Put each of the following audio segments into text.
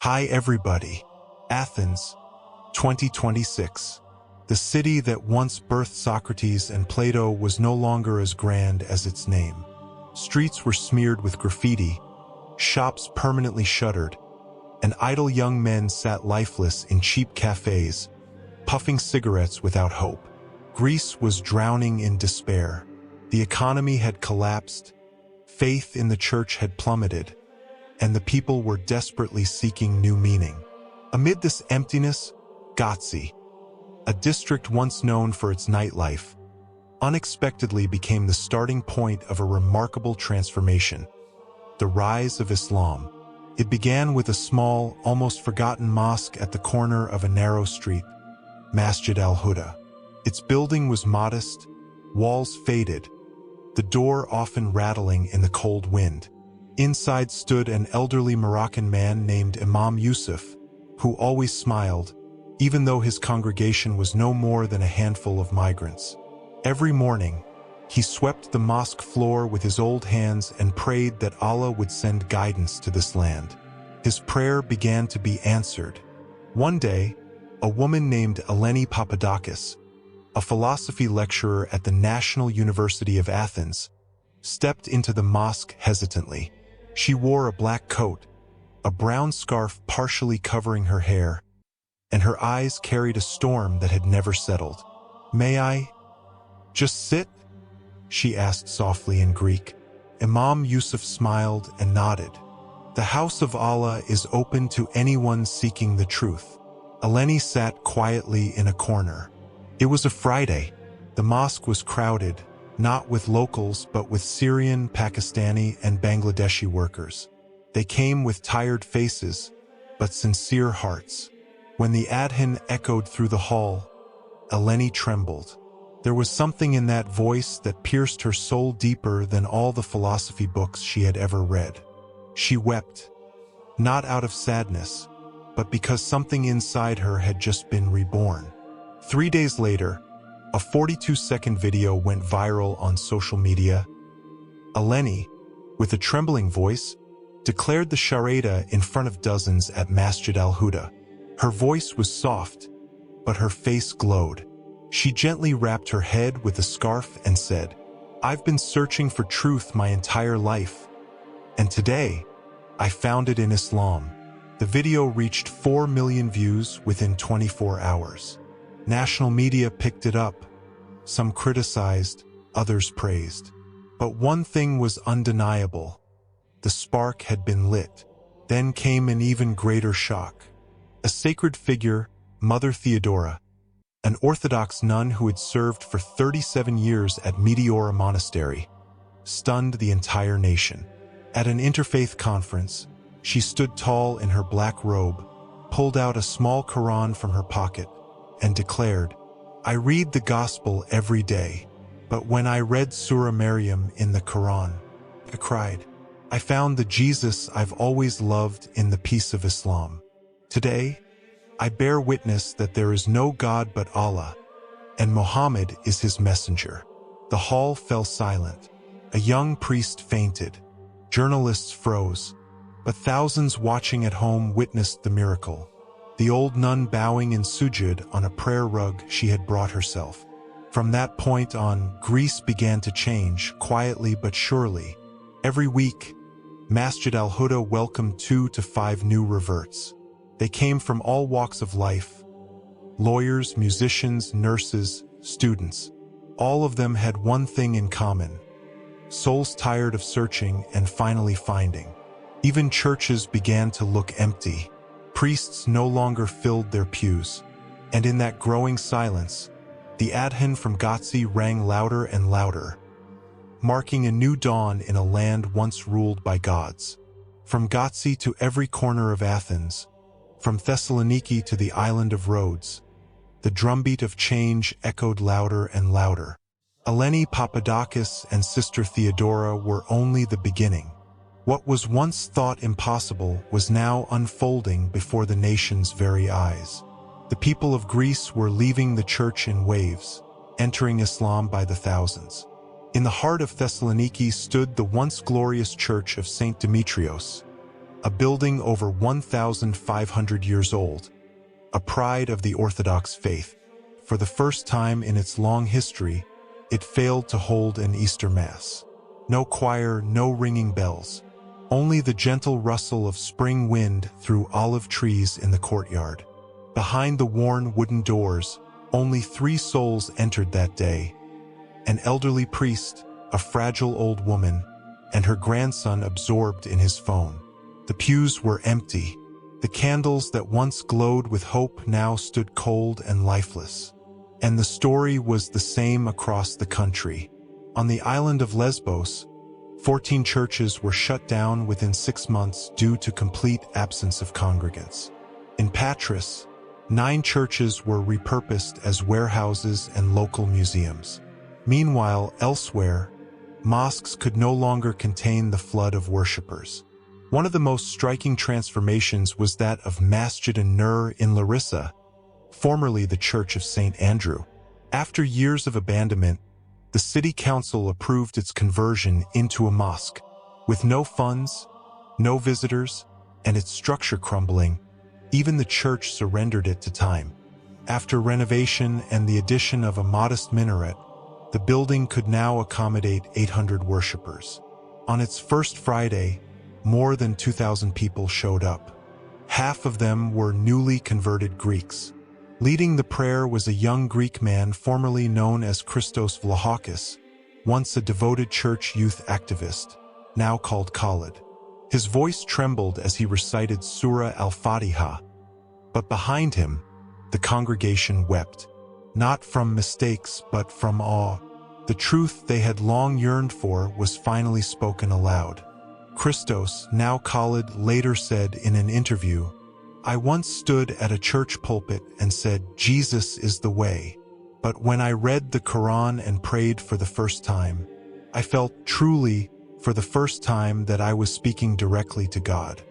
Hi everybody. Athens, 2026. The city that once birthed Socrates and Plato was no longer as grand as its name. Streets were smeared with graffiti, shops permanently shuttered, and idle young men sat lifeless in cheap cafes, puffing cigarettes without hope. Greece was drowning in despair. The economy had collapsed, faith in the church had plummeted, and the people were desperately seeking new meaning. Amid this emptiness, Gatsi, a district once known for its nightlife, unexpectedly became the starting point of a remarkable transformation: the rise of Islam. It began with a small, almost forgotten mosque at the corner of a narrow street, Masjid al-Huda. Its building was modest, walls faded, the door often rattling in the cold wind. Inside stood an elderly Moroccan man named Imam Yusuf, who always smiled, even though his congregation was no more than a handful of migrants. Every morning, he swept the mosque floor with his old hands and prayed that Allah would send guidance to this land. His prayer began to be answered. One day, a woman named Eleni Papadakis, a philosophy lecturer at the National University of Athens, stepped into the mosque hesitantly. She wore a black coat, a brown scarf partially covering her hair, and her eyes carried a storm that had never settled. "May I just sit?" she asked softly in Greek. Imam Yusuf smiled and nodded. "The house of Allah is open to anyone seeking the truth." Eleni sat quietly in a corner. It was a Friday. The mosque was crowded, not with locals but with Syrian, Pakistani, and Bangladeshi workers. They came with tired faces, but sincere hearts. When the adhan echoed through the hall, Eleni trembled. There was something in that voice that pierced her soul deeper than all the philosophy books she had ever read. She wept, not out of sadness, but because something inside her had just been reborn. 3 days later, a 42-second video went viral on social media. Eleni, with a trembling voice, declared the Charada in front of dozens at Masjid al-Huda. Her voice was soft, but her face glowed. She gently wrapped her head with a scarf and said, "I've been searching for truth my entire life, and today, I found it in Islam." The video reached 4 million views within 24 hours. National media picked it up. Some criticized, others praised. But one thing was undeniable: the spark had been lit. Then came an even greater shock. A sacred figure, Mother Theodora, an Orthodox nun who had served for 37 years at Meteora Monastery, stunned the entire nation. At an interfaith conference, she stood tall in her black robe, pulled out a small Quran from her pocket, and declared, "I read the Gospel every day, but when I read Surah Maryam in the Quran, I cried. I found the Jesus I've always loved in the peace of Islam. Today, I bear witness that there is no God but Allah, and Muhammad is his messenger." The hall fell silent. A young priest fainted. Journalists froze, but thousands watching at home witnessed the miracle. The old nun bowing in sujud on a prayer rug she had brought herself. From that point on, Greece began to change, quietly but surely. Every week, Masjid al-Huda welcomed 2 to 5 new reverts. They came from all walks of life: lawyers, musicians, nurses, students. All of them had one thing in common: souls tired of searching and finally finding. Even churches began to look empty. Priests no longer filled their pews. And in that growing silence, the adhan from Gatsi rang louder and louder, marking a new dawn in a land once ruled by gods. From Gatsi to every corner of Athens, from Thessaloniki to the island of Rhodes, the drumbeat of change echoed louder and louder. Eleni Papadakis and Sister Theodora were only the beginning. What was once thought impossible was now unfolding before the nation's very eyes. The people of Greece were leaving the church in waves, entering Islam by the thousands. In the heart of Thessaloniki stood the once glorious church of StDemetrios, a building over 1,500 years old, a pride of the Orthodox faith. For the first time in its long history, it failed to hold an Easter Mass. No choir, no ringing bells, only the gentle rustle of spring wind through olive trees in the courtyard. Behind the worn wooden doors, only 3 souls entered that day: an elderly priest, a fragile old woman, and her grandson absorbed in his phone. The pews were empty. The candles that once glowed with hope now stood cold and lifeless. And the story was the same across the country. On the island of Lesbos, 14 churches were shut down within 6 months due to complete absence of congregants. In Patras, 9 churches were repurposed as warehouses and local museums. Meanwhile, elsewhere, mosques could no longer contain the flood of worshippers. One of the most striking transformations was that of Masid Nurr in Larissa, formerly the Church of St. Andrew. After years of abandonment, the city council approved its conversion into a mosque. With no funds, no visitors, and its structure crumbling, even the church surrendered it to time. After renovation and the addition of a modest minaret, the building could now accommodate 800 worshippers. On its first Friday, more than 2,000 people showed up. Half of them were newly converted Greeks. Leading the prayer was a young Greek man formerly known as Christos Vlahakis, once a devoted church youth activist, now called Khalid. His voice trembled as he recited Surah al-Fatiha, but behind him, the congregation wept, not from mistakes but from awe. The truth they had long yearned for was finally spoken aloud. Christos, now Khalid, later said in an interview, "I once stood at a church pulpit and said, 'Jesus is the way.' But when I read the Quran and prayed for the first time, I felt truly, for the first time, that I was speaking directly to God.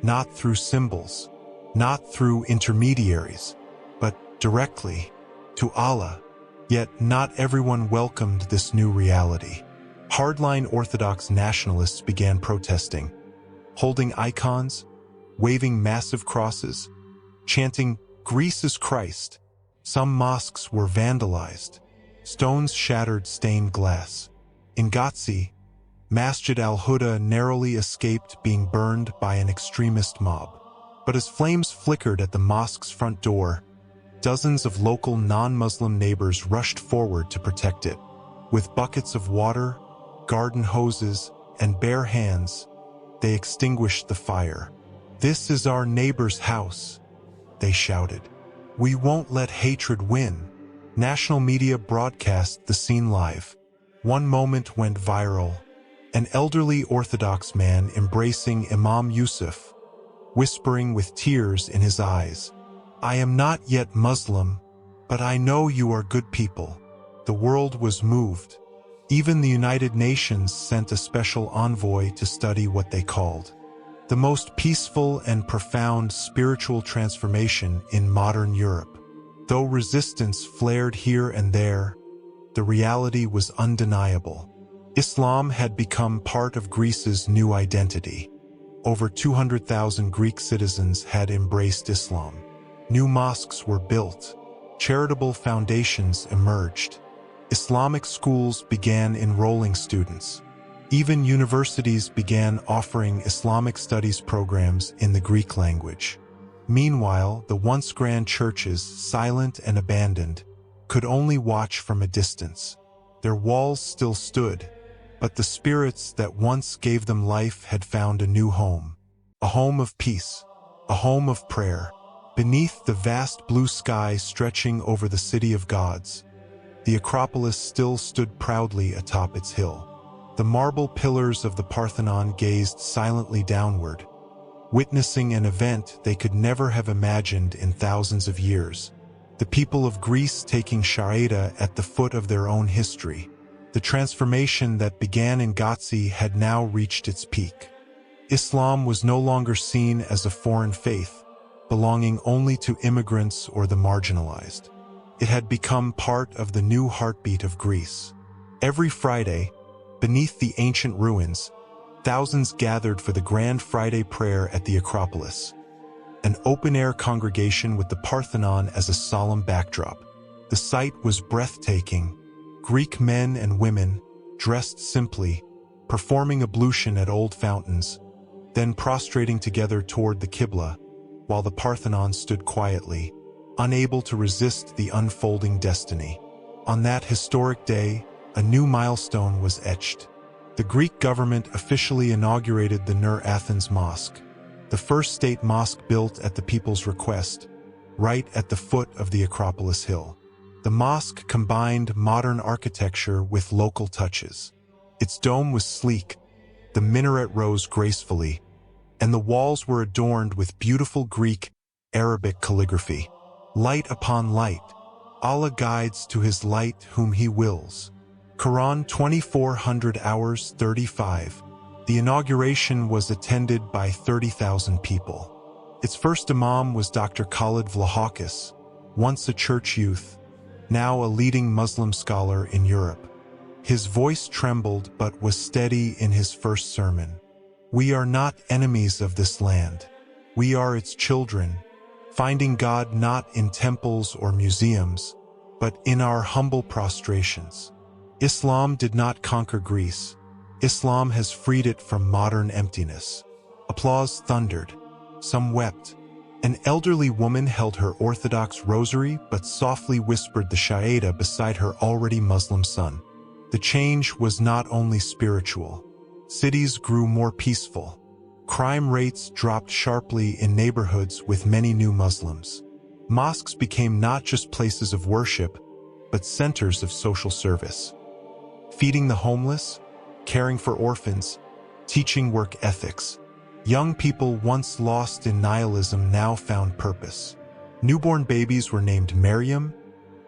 Not through symbols, not through intermediaries, but directly to Allah." Yet not everyone welcomed this new reality. Hardline Orthodox nationalists began protesting, holding icons, waving massive crosses, chanting, "Greece is Christ." Some mosques were vandalized. Stones shattered stained glass. In Gatsi, Masjid al-Huda narrowly escaped being burned by an extremist mob. But as flames flickered at the mosque's front door, dozens of local non-Muslim neighbors rushed forward to protect it. With buckets of water, garden hoses, and bare hands, they extinguished the fire. "This is our neighbor's house," they shouted. "We won't let hatred win." National media broadcast the scene live. One moment went viral: an elderly Orthodox man embracing Imam Yusuf, whispering with tears in his eyes, "I am not yet Muslim, but I know you are good people." The world was moved. Even the United Nations sent a special envoy to study what they called the most peaceful and profound spiritual transformation in modern Europe. Though resistance flared here and there, the reality was undeniable. Islam had become part of Greece's new identity. Over 200,000 Greek citizens had embraced Islam. New mosques were built. Charitable foundations emerged. Islamic schools began enrolling students. Even universities began offering Islamic studies programs in the Greek language. Meanwhile, the once grand churches, silent and abandoned, could only watch from a distance. Their walls still stood, but the spirits that once gave them life had found a new home. A home of peace, a home of prayer. Beneath the vast blue sky stretching over the city of gods, the Acropolis still stood proudly atop its hill. The marble pillars of the Parthenon gazed silently downward, witnessing an event they could never have imagined in thousands of years. The people of Greece taking Charada at the foot of their own history. The transformation that began in Gatsi had now reached its peak. Islam was no longer seen as a foreign faith, belonging only to immigrants or the marginalized. It had become part of the new heartbeat of Greece. Every Friday, beneath the ancient ruins, Thousands gathered for the Grand Friday prayer at the Acropolis, an open-air congregation with the Parthenon as a solemn backdrop. The sight was breathtaking. Greek men and women, dressed simply, performing ablution at old fountains, then prostrating together toward the Qibla, while the Parthenon stood quietly, unable to resist the unfolding destiny. On that historic day, a new milestone was etched. The Greek government officially inaugurated the Nur Athens Mosque, the first state mosque built at the people's request, right at the foot of the Acropolis hill. The mosque combined modern architecture with local touches. Its dome was sleek, the minaret rose gracefully, and the walls were adorned with beautiful Greek, Arabic calligraphy. Light upon light, Allah guides to His light whom He wills. Quran 2400 hours 35. The inauguration was attended by 30,000 people. Its first imam was Dr. Khalid Vlahakis, once a church youth, now a leading Muslim scholar in Europe. His voice trembled but was steady in his first sermon. We are not enemies of this land. We are its children, finding God not in temples or museums, but in our humble prostrations. Islam did not conquer Greece. Islam has freed it from modern emptiness. Applause thundered. Some wept. An elderly woman held her Orthodox rosary but softly whispered the Charada beside her already Muslim son. The change was not only spiritual. Cities grew more peaceful. Crime rates dropped sharply in neighborhoods with many new Muslims. Mosques became not just places of worship, but centers of social service. Feeding the homeless, caring for orphans, teaching work ethics. Young people once lost in nihilism now found purpose. Newborn babies were named Maryam,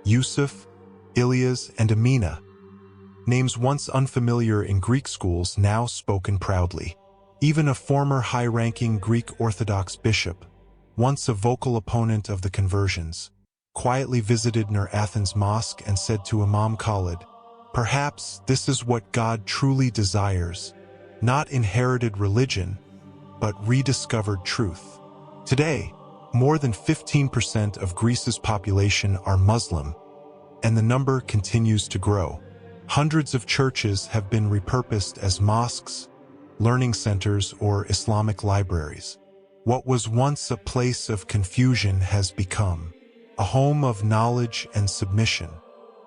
Yusuf, Ilyas, and Amina. Names once unfamiliar in Greek schools now spoken proudly. Even a former high-ranking Greek Orthodox bishop, once a vocal opponent of the conversions, quietly visited Nur Athens Mosque and said to Imam Khalid, "Perhaps this is what God truly desires, not inherited religion, but rediscovered truth." Today, more than 15% of Greece's population are Muslim, and the number continues to grow. Hundreds of churches have been repurposed as mosques, learning centers, or Islamic libraries. What was once a place of confusion has become a home of knowledge and submission.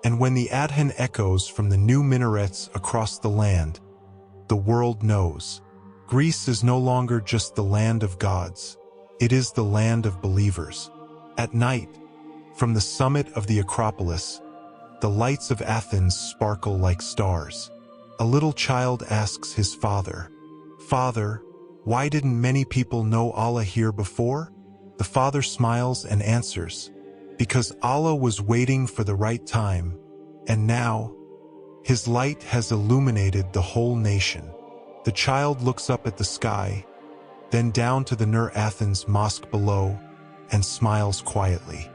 And when the adhan echoes from the new minarets across the land, the world knows. Greece is no longer just the land of gods. It is the land of believers. At night, from the summit of the Acropolis, the lights of Athens sparkle like stars. A little child asks his father, "Father, why didn't many people know Allah here before?" The father smiles and answers, "Because Allah was waiting for the right time, and now, His light has illuminated the whole nation." The child looks up at the sky, then down to the Nur Athens Mosque below, and smiles quietly.